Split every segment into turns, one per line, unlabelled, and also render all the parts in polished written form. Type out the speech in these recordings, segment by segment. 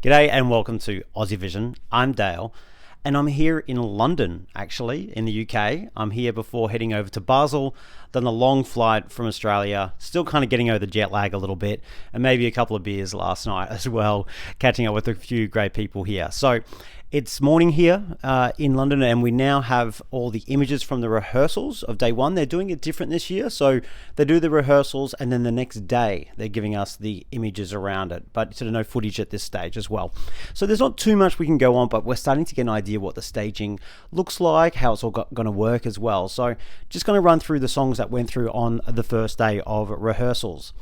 G'day and welcome to Aussievision. I'm Dale and I'm here in London, actually, in the UK. I'm here before heading over to Basel, done a long flight from Australia, still kind of getting over the jet lag a little bit, and maybe a couple of beers last night as well, catching up with a few great people here. So it's morning here in London, and we now have all the images from the rehearsals of day one. They're doing it different this year. So they do the rehearsals, and then the next day they're giving us the images around it, but sort of no footage at this stage as well. So there's not too much we can go on, but we're starting to get an idea what the staging looks like, how it's all going to work as well. So just going to run through the songs that went through on the first day of rehearsals.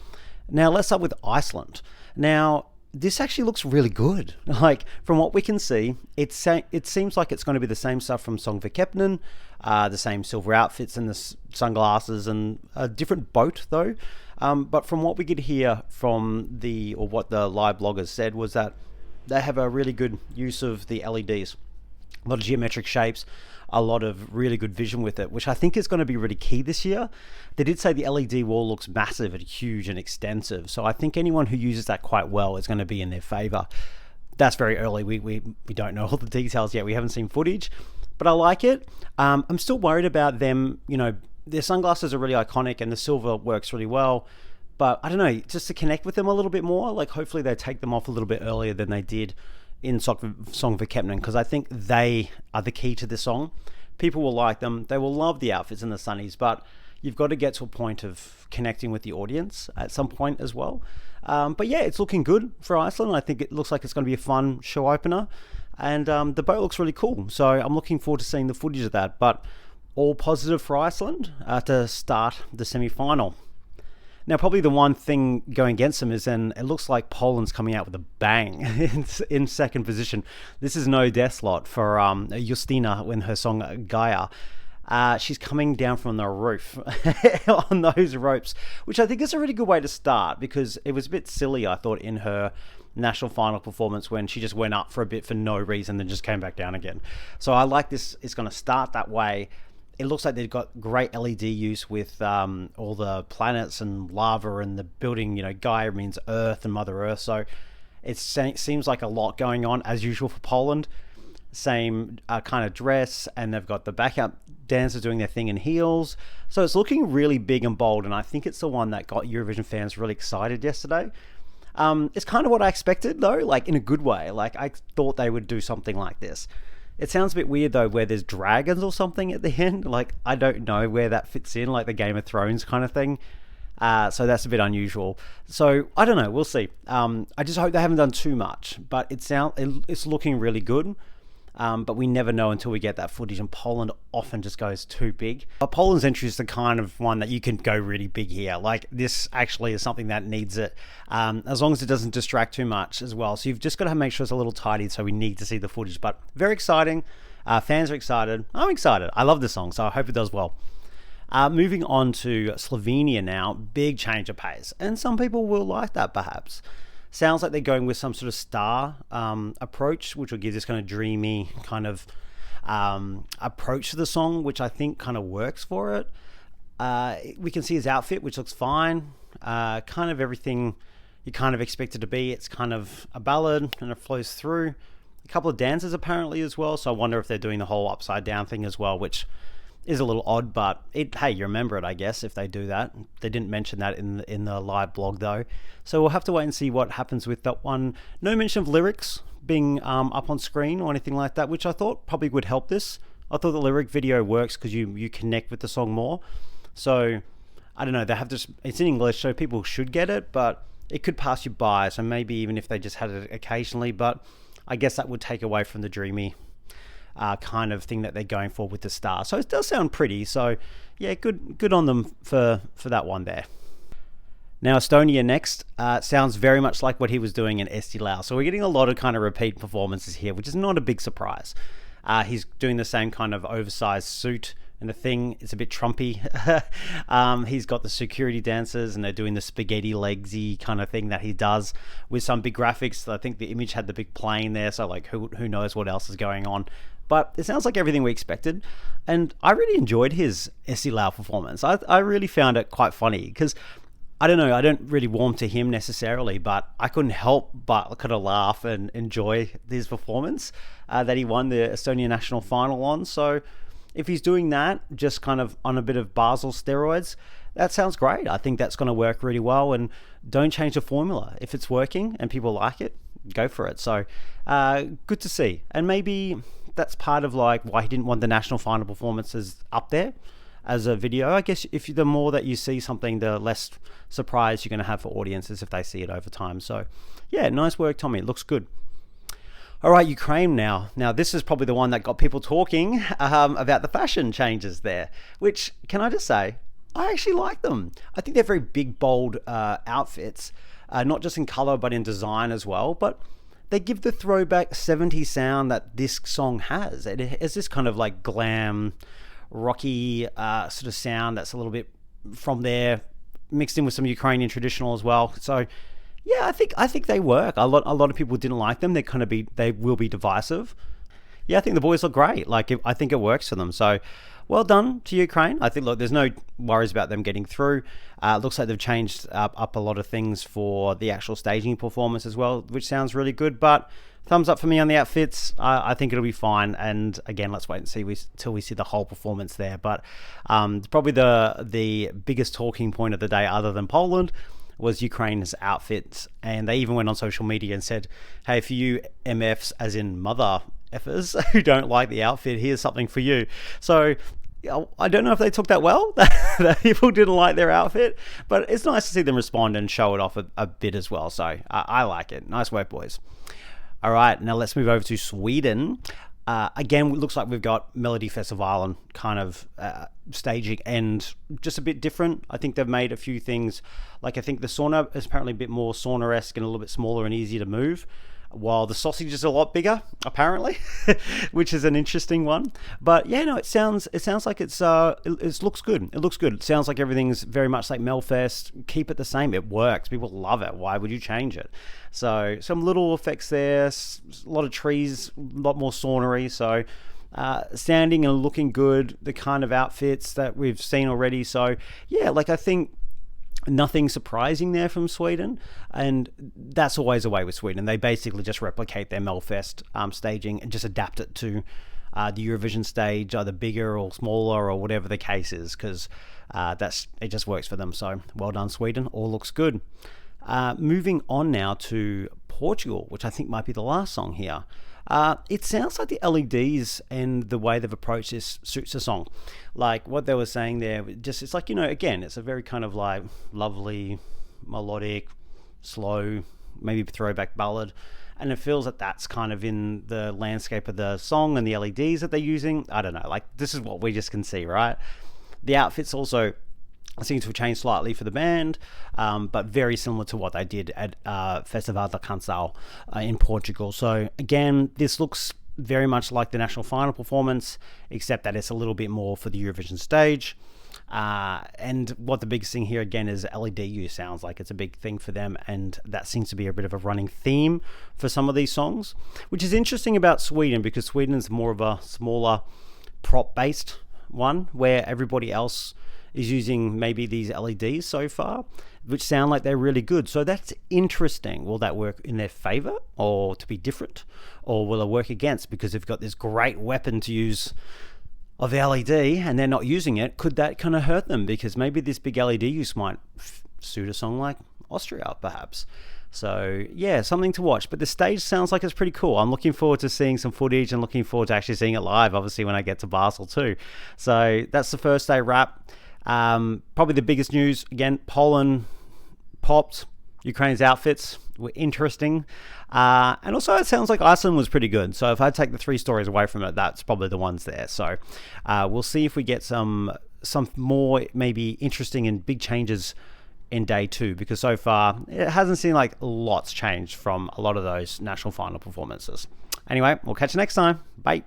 Now let's start with Iceland. Now, this actually looks really good. Like, from what we can see, it seems like it's going to be the same stuff from Song for Kepnen, the same silver outfits and the sunglasses, and a different boat though. But from what we could hear from what the live bloggers said was that they have a really good use of the LEDs. A lot of geometric shapes, a lot of really good vision with it, which I think is going to be really key this year. They did say the LED wall looks massive and huge and extensive, so I think anyone who uses that quite well is going to be in their favor. That's very early. We don't know all the details yet. We haven't seen footage, but I like it. I'm still worried about them. You know, their sunglasses are really iconic and the silver works really well, but I don't know, just to connect with them a little bit more, like hopefully they take them off a little bit earlier than they did in Song for Kepnen, because I think they are the key to the song. People will like them. They will love the outfits and the sunnies, but you've got to get to a point of connecting with the audience at some point as well. But yeah, it's looking good for Iceland. I think it looks like it's going to be a fun show opener, and the boat looks really cool. So I'm looking forward to seeing the footage of that. But all positive for Iceland to start the semi-final. Now, probably the one thing going against them is then it looks like Poland's coming out with a bang in second position. This is no death slot for Justyna when her song Gaia. She's coming down from the roof on those ropes, which I think is a really good way to start, because it was a bit silly, I thought, in her national final performance when she just went up for a bit for no reason, then just came back down again. So I like this. It's going to start that way. It looks like they've got great LED use with all the planets and lava and the building. You know, Gaia means Earth and Mother Earth. So it seems like a lot going on as usual for Poland. Same kind of dress, and they've got the backup dancers doing their thing in heels. So it's looking really big and bold, and I think it's the one that got Eurovision fans really excited yesterday. It's kind of what I expected though, like in a good way. Like I thought they would do something like this. It sounds a bit weird though, where there's dragons or something at the end. Like, I don't know where that fits in, like the Game of Thrones kind of thing. So that's a bit unusual. So I don't know, we'll see. I just hope they haven't done too much, but it's looking really good. But we never know until we get that footage, and Poland often just goes too big. But Poland's entry is the kind of one that you can go really big here. Like, this actually is something that needs it, as long as it doesn't distract too much as well. So you've just got to make sure it's a little tidy, so we need to see the footage. But very exciting. Fans are excited. I'm excited. I love this song, so I hope it does well. Moving on to Slovenia now, big change of pace. And some people will like that perhaps. Sounds like they're going with some sort of star approach, which will give this kind of dreamy kind of approach to the song, which I think kind of works for it. We can see his outfit, which looks fine. Kind of everything you kind of expect it to be. It's kind of a ballad and it flows through. A couple of dances apparently as well, so I wonder if they're doing the whole upside down thing as well, which is a little odd, but hey, you remember it, I guess, if they do that. They didn't mention that in the live blog though, so we'll have to wait and see what happens with that one. No mention of lyrics being up on screen or anything like that, which I thought probably would help this. I thought the lyric video works because you connect with the song more. So I don't know, it's in English, so people should get it, but it could pass you by. So maybe even if they just had it occasionally, but I guess that would take away from the dreamy kind of thing that they're going for with the star. So it does sound pretty. So yeah, good on them for that one there. Now Estonia next. Sounds very much like what he was doing in Esti. So we're getting a lot of kind of repeat performances here, which is not a big surprise. He's doing the same kind of oversized suit and the thing. It's a bit Trumpy. He's got the security dancers and they're doing the spaghetti legsy kind of thing that he does with some big graphics. I think the image had the big plane there, so like who knows what else is going on. But it sounds like everything we expected, and I really enjoyed his Esti performance. I really found it quite funny because I don't know. I don't really warm to him necessarily, but I couldn't help but kind of laugh and enjoy his performance that he won the Estonia national final on. So if he's doing that, just kind of on a bit of Basel steroids, that sounds great. I think that's going to work really well. And don't change the formula. If it's working and people like it, go for it. So good to see. And maybe that's part of like why he didn't want the national final performances up there as a video. I guess if the more that you see something, the less surprise you're going to have for audiences if they see it over time. So yeah, nice work, Tommy. It looks good. All right, Ukraine now. Now, this is probably the one that got people talking about the fashion changes there, which, can I just say, I actually like them. I think they're very big, bold outfits, not just in color, but in design as well. But they give the throwback 70s sound that this song has. It has this kind of like glam, rocky sort of sound that's a little bit from there, mixed in with some Ukrainian traditional as well. So yeah, I think they work. A lot of people didn't like them. They will be divisive. Yeah, I think the boys look great. I think it works for them. So well done to Ukraine. I think, look, there's no worries about them getting through. Looks like they've changed up a lot of things for the actual staging performance as well, which sounds really good. But thumbs up for me on the outfits. I think it'll be fine. And again, let's wait and see till we see the whole performance there. But probably the biggest talking point of the day, other than Poland, was Ukraine's outfits. And they even went on social media and said, hey, for you MFs, as in mother effers, who don't like the outfit, here's something for you. So I don't know if they took that well, that people didn't like their outfit, but it's nice to see them respond and show it off a bit as well. So I like it. Nice work, boys. All right, now let's move over to Sweden. Again, it looks like we've got Melody Festival kind of staging and just a bit different. I think they've made a few things, like I think the sauna is apparently a bit more sauna-esque and a little bit smaller and easier to move, while the sausage is a lot bigger, apparently, which is an interesting one. But yeah, no, it sounds like it looks good. It looks good. It sounds like everything's very much like Melfest. Keep it the same. It works. People love it. Why would you change it? So some little effects there, a lot of trees, a lot more saunery. So standing and looking good, the kind of outfits that we've seen already. So yeah, like I think nothing surprising there from Sweden, and that's always a way with Sweden. They basically just replicate their Melfest staging and just adapt it to the Eurovision stage, either bigger or smaller or whatever the case is, because it just works for them. So well done, Sweden. All looks good. Moving on now to Portugal, which I think might be the last song here. It sounds like the LEDs and the way they've approached this suits the song. Like what they were saying there, it's like, again, it's a very kind of like lovely, melodic, slow, maybe throwback ballad. And it feels that that's kind of in the landscape of the song and the LEDs that they're using. I don't know, like this is what we just can see, right? The outfits also seem to have changed slightly for the band, but very similar to what they did at Festival da Canção in Portugal. So again, this looks very much like the national final performance, except that it's a little bit more for the Eurovision stage. And what the biggest thing here again is LED use. Sounds like it's a big thing for them, and that seems to be a bit of a running theme for some of these songs, which is interesting about Sweden, because Sweden is more of a smaller prop-based one, where everybody else is using maybe these LEDs so far, which sound like they're really good. So that's interesting. Will that work in their favor or to be different? Or will it work against, because they've got this great weapon to use of the LED and they're not using it? Could that kind of hurt them? Because maybe this big LED use might suit a song like Austria, perhaps. So yeah, something to watch. But the stage sounds like it's pretty cool. I'm looking forward to seeing some footage and looking forward to actually seeing it live, obviously, when I get to Basel too. So that's the first day wrap. Probably the biggest news, again, Poland popped. Ukraine's outfits were interesting. And also it sounds like Iceland was pretty good. So if I take the three stories away from it, that's probably the ones there. So we'll see if we get some more maybe interesting and big changes in day two, because so far it hasn't seemed like lots changed from a lot of those national final performances. Anyway, we'll catch you next time. Bye.